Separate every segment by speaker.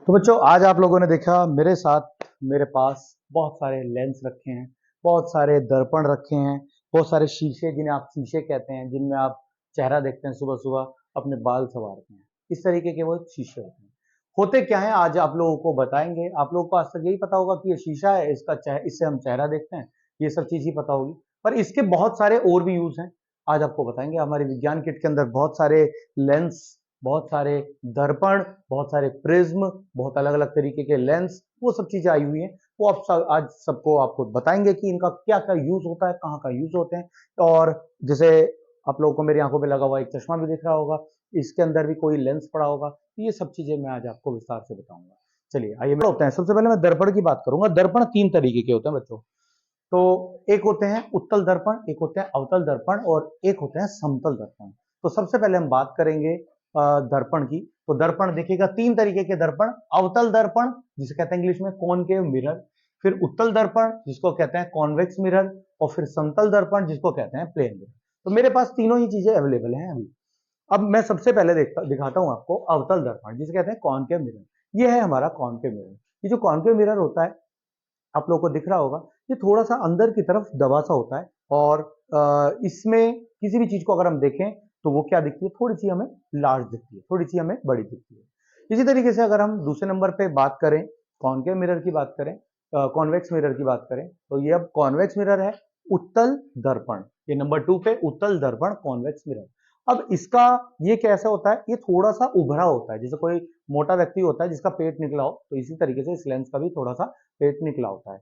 Speaker 1: तो बच्चों आज आप लोगों ने देखा मेरे साथ मेरे पास बहुत सारे लेंस रखे हैं, बहुत सारे दर्पण रखे हैं, बहुत सारे शीशे जिन्हें आप शीशे कहते हैं, जिनमें आप चेहरा देखते हैं सुबह सुबह, अपने बाल संवारते हैं। इस तरीके के वो शीशे होते क्या है आज आप लोगों को बताएंगे। आप लोगों को आज तक यही पता होगा कि ये शीशा है, इससे हम चेहरा देखते हैं, ये सब चीज ही पता होगी। पर इसके बहुत सारे और भी यूज हैं, आज आपको बताएंगे। हमारे विज्ञान किट के अंदर बहुत सारे लेंस, बहुत सारे दर्पण, बहुत सारे प्रिज्म, बहुत अलग अलग तरीके के लेंस, वो सब चीजें आई हुई हैं। वो आज सबको आपको बताएंगे कि इनका क्या क्या यूज होता है, कहाँ का यूज होते हैं। और जैसे आप लोगों को मेरी आंखों पे लगा हुआ एक चश्मा भी दिख रहा होगा, इसके अंदर भी कोई लेंस पड़ा होगा। तो ये सब चीजें मैं आज आपको विस्तार से बताऊंगा। चलिए आइए होते हैं। सबसे पहले मैं दर्पण की बात करूंगा। दर्पण तीन तरीके के होते हैं बच्चों। तो एक होते हैं उत्तल दर्पण, एक होते हैं अवतल दर्पण और एक होते हैं समतल दर्पण। तो सबसे पहले हम बात करेंगे दर्पण की। तो दर्पण देखिएगा तीन तरीके के दर्पण। अवतल दर्पण जिसे कहते हैं इंग्लिश में कॉनकेव मिरर, फिर उत्तल दर्पण जिसको कहते हैं कॉन्वेक्स मिरर, और फिर समतल दर्पण जिसको कहते हैं प्लेन मिरर। तो मेरे पास तीनों ही चीजें अवेलेबल हैं अभी। अब मैं सबसे पहले दिखाता हूं आपको अवतल दर्पण जिसे कहते हैं कॉनकेव मिरर। ये है हमारा कॉनकेव मिरर। ये जो कॉनकेव मिरर होता है आप लोगों को दिख रहा होगा, ये थोड़ा सा अंदर की तरफ दबा सा होता है। और इसमें किसी भी चीज को अगर हम देखें तो वो क्या दिखती है, थोड़ी सी हमें लार्ज दिखती है, थोड़ी सी हमें बड़ी दिखती है। इसी तरीके से अगर हम दूसरे नंबर पे बात करें, कॉनकेव मिरर की बात करें, कॉन्वेक्स मिरर की बात करें, तो ये अब कॉन्वेक्स मिरर है। उत्तल दर्पण, ये नंबर 2 पे उत्तल दर्पण कॉन्वेक्स मिरर। अब इसका ये कैसा होता है, ये थोड़ा सा उभरा होता है। जैसे कोई मोटा व्यक्ति होता है जिसका पेट निकला हो, तो इसी तरीके से इस लेंस का भी थोड़ा सा पेट निकला होता है।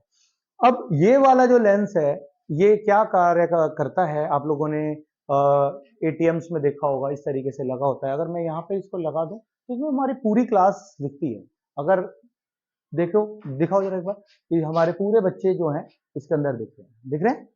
Speaker 1: अब ये वाला जो लेंस है, ये क्या कार्य करता है, आप लोगों ने एटीएम्स में देखा होगा, इस तरीके से लगा होता है। अगर मैं यहाँ पे इसको लगा दूं तो इसमें हमारी पूरी क्लास दिखती है। अगर देखो, दिखाओ जरा एक बार कि हमारे पूरे बच्चे जो हैं इसके अंदर दिख रहे हैं।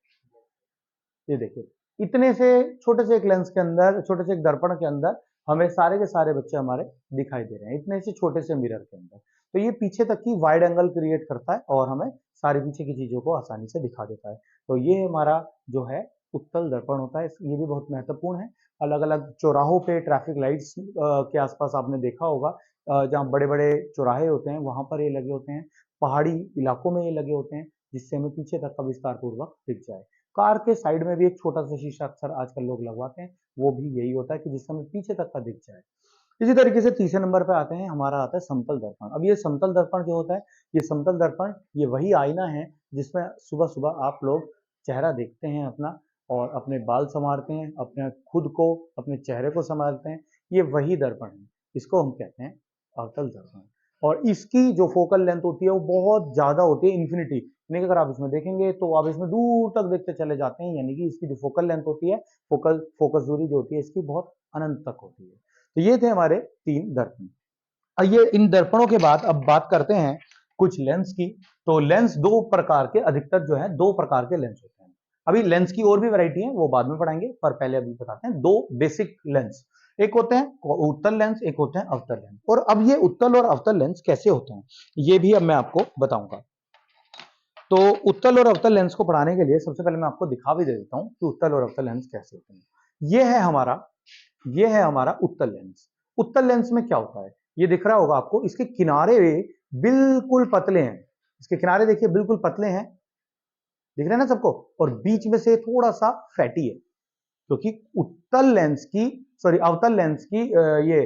Speaker 1: ये देखिए, इतने से छोटे से एक लेंस के अंदर, छोटे से एक दर्पण के अंदर हमें सारे के सारे बच्चे हमारे दिखाई दे रहे हैं, इतने से छोटे से मिरर के अंदर। तो ये पीछे तक की वाइड एंगल क्रिएट करता है और हमें सारी पीछे की चीजों को आसानी से दिखा देता है। तो ये हमारा जो है उत्तल दर्पण होता है। ये भी बहुत महत्वपूर्ण है। अलग अलग चौराहों पे, ट्रैफिक लाइट्स के आसपास आपने देखा होगा, जहाँ बड़े बड़े चौराहे होते हैं वहां पर ये लगे होते हैं। पहाड़ी इलाकों में ये लगे होते हैं, जिससे हमें पीछे तक का विस्तार पूर्वक दिख जाए। कार के साइड में भी एक छोटा सा शीशा अक्सर आजकल लोग लगवाते हैं, वो भी यही होता है कि जिससे हमें पीछे तक का दिख जाए। इसी तरीके से तीसरे नंबर पे आते हैं, हमारा आता है समतल दर्पण। अब ये समतल दर्पण जो होता है, ये समतल दर्पण ये वही आईना है जिसमें सुबह सुबह आप लोग चेहरा देखते हैं अपना, और अपने बाल संवारते हैं, अपने खुद को, अपने चेहरे को संभालते हैं। ये वही दर्पण है, इसको हम कहते हैं अवतल दर्पण। और इसकी जो फोकल लेंथ होती है वो बहुत ज्यादा होती है, इन्फिनिटी। यानी कि अगर आप इसमें देखेंगे तो आप इसमें दूर तक देखते चले जाते हैं, यानी कि इसकी जो फोकल लेंथ होती है, फोकस दूरी जो होती है इसकी बहुत अनंत तक होती है। तो ये थे हमारे तीन दर्पण। ये इन दर्पणों के बाद अब बात करते हैं कुछ लेंस की। तो लेंस दो प्रकार के, अधिकतर जो है दो प्रकार के लेंस होते हैं। अभी लेंस की और भी वैरायटी है, वो बाद में पढ़ाएंगे, पर पहले अभी बताते हैं दो बेसिक लेंस। एक होते हैं उत्तल लेंस, एक होते हैं अवतल लेंस। और अब ये उत्तल और अवतल लेंस कैसे होते हैं, ये भी अब मैं आपको बताऊंगा। तो उत्तल और अवतल लेंस को पढ़ाने के लिए सबसे पहले मैं आपको दिखा भी दे देता हूं कि उत्तल और अवतल लेंस कैसे होते हैं। ये है हमारा उत्तल लेंस। उत्तल लेंस में क्या होता है, ये दिख रहा होगा आपको, इसके किनारे बिल्कुल पतले हैं। इसके किनारे देखिए बिल्कुल पतले हैं, दिख रहे हैं ना सबको, और बीच में से थोड़ा सा फैटी है। क्योंकि उत्तल लेंस की, सॉरी अवतल लेंस की, ये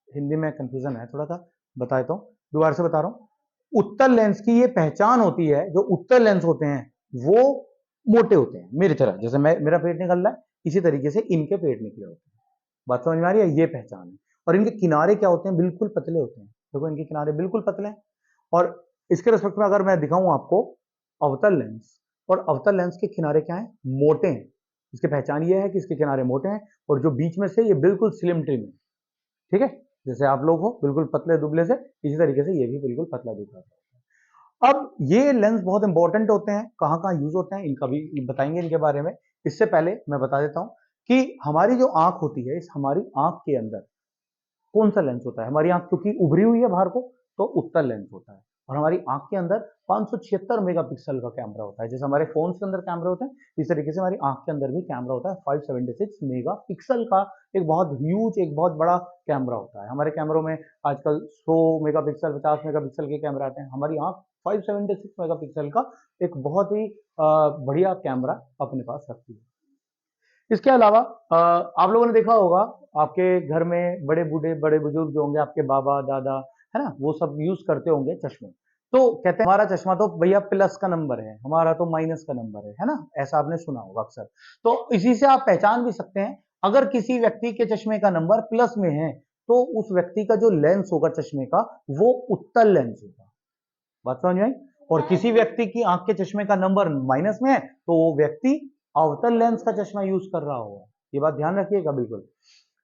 Speaker 1: हिंदी में कंफ्यूजन है थोड़ा सा, बता देता हूं, दोबारा से बता रहा हूं। उत्तल लेंस की ये पहचान होती है, जो उत्तल लेंस होते हैं वो मोटे होते हैं, मेरी तरह, जैसे मेरा पेट निकल रहा है इसी तरीके से इनके पेट निकले होते हैं। बात समझ में आ रही है, ये पहचान है। और इनके किनारे क्या होते हैं, बिल्कुल पतले होते हैं। देखो इनके किनारे बिल्कुल पतले हैं। और इसके रिस्पेक्ट में अगर मैं दिखाऊं आपको अवतल लेंस, और अवतल लेंस के किनारे क्या है, मोटे हैं। इसकी पहचान ये है कि इसके किनारे मोटे हैं, और जो बीच में से ये बिल्कुल स्लिम ट्रिम है। ठीक है, जैसे आप लोग हो बिल्कुल पतले दुबले से, इसी तरीके से ये भी बिल्कुल पतला दुबला है। अब ये लेंस बहुत इंपॉर्टेंट होते हैं, कहाँ कहाँ यूज होते हैं इनका भी बताएंगे इनके बारे में। इससे पहले मैं बता देता हूं कि हमारी जो आंख होती है, इस हमारी आंख के अंदर कौन सा लेंस होता है। हमारी आंख क्योंकि उभरी हुई है बाहर को, तो उत्तल लेंस होता है। और हमारी आंख के अंदर 576 मेगापिक्सल का कैमरा होता है। जैसे हमारे फोन के अंदर कैमरा होते हैं, इस तरीके से हमारी आंख के अंदर भी कैमरा होता है। 576 मेगापिक्सल का एक बहुत ह्यूज, एक बहुत बड़ा कैमरा होता है। हमारे कैमरों में आजकल 100 मेगापिक्सल, 50 मेगापिक्सल के कैमरा आते हैं। हमारी आंख 576 मेगापिक्सल का एक बहुत ही बढ़िया कैमरा अपने पास रखती है। इसके अलावा आप लोगों ने देखा होगा, आपके घर में बड़े बूढ़े, बड़े बुजुर्ग जो होंगे, आपके बाबा दादा, है ना, वो सब यूज करते होंगे चश्मे। तो कहते हैं हमारा चश्मा तो भैया प्लस का नंबर है, हमारा तो माइनस का नंबर है ना, ऐसा आपने सुना होगा अक्सर। तो इसी से आप पहचान भी सकते हैं, अगर किसी व्यक्ति के चश्मे का नंबर प्लस में है तो उस व्यक्ति का जो लेंस होगा चश्मे का, वो उत्तल लेंस होगा। बात समझ में आई? और किसी व्यक्ति की आंख के चश्मे का नंबर माइनस में है तो वो व्यक्ति अवतल लेंस का चश्मा यूज कर रहा होगा। ये बात ध्यान रखिएगा बिल्कुल।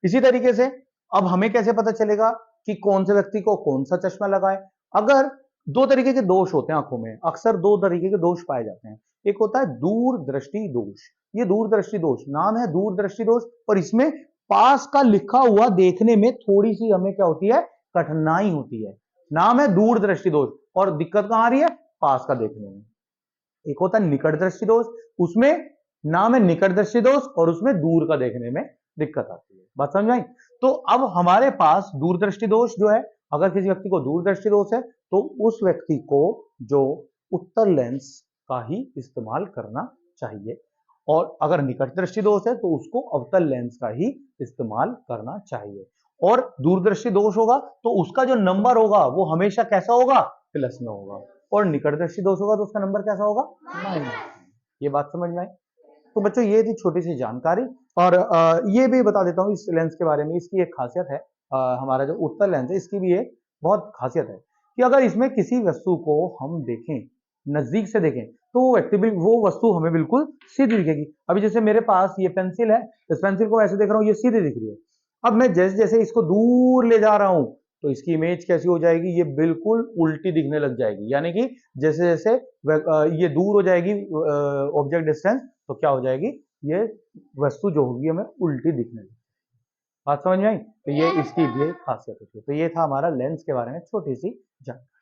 Speaker 1: इसी तरीके से अब हमें कैसे पता चलेगा कि कौन से व्यक्ति को कौन सा चश्मा लगाए? अगर दो तरीके के दोष होते हैं आंखों में, अक्सर दो तरीके के दोष पाए जाते हैं। एक होता है दूरदृष्टि दोष। ये दूरदृष्टि दोष, नाम है दूरदृष्टि दोष, और इसमें पास का लिखा हुआ देखने में थोड़ी सी हमें क्या होती है, कठिनाई होती है। नाम है दूरदृष्टि दोष, और दिक्कत कहां आ रही है, पास का देखने में। एक होता है निकट दृष्टि दोष, उसमें नाम है निकट दृष्टि दोष, और उसमें दूर का देखने में दिक्कत आती है। बात समझ आई? तो अब हमारे पास दूरदृष्टि दोष जो है, अगर किसी व्यक्ति को दूरदृष्टि दोष है तो उस व्यक्ति को जो उत्तल लेंस का ही इस्तेमाल करना चाहिए, और अगर निकट दृष्टि दोष है तो उसको अवतल लेंस का ही इस्तेमाल करना चाहिए। और दूरदृष्टि दोष होगा तो उसका जो नंबर होगा वो हमेशा कैसा होगा, प्लस में होगा, और निकट दृष्टि दोष होगा तो उसका नंबर कैसा होगा, माइनस। ये बात समझ में आई? तो बच्चों ये थी छोटी सी जानकारी, और ये भी बता देता हूँ इस लेंस के बारे में। इसकी एक खासियत है, हमारा जो उत्तल लेंस है इसकी भी एक बहुत खासियत है कि अगर इसमें किसी वस्तु को हम देखें, नजदीक से देखें, तो वो वस्तु हमें बिल्कुल सीधी दिखेगी। अभी जैसे मेरे पास ये पेंसिल है, इस पेंसिल को ऐसे देख रहा हूँ, ये सीधी दिख रही है। अब मैं जैसे जैसे इसको दूर ले जा रहा हूं तो इसकी इमेज कैसी हो जाएगी, ये बिल्कुल उल्टी दिखने लग जाएगी। यानी कि जैसे जैसे ये दूर हो जाएगी ऑब्जेक्ट डिस्टेंस, तो क्या हो जाएगी, ये वस्तु जो होगी हमें उल्टी दिखने लगेगी। बात समझ में आई? तो ये इसकी भी एक खासियत होती है। तो ये था हमारा लेंस के बारे में छोटी सी जानकारी।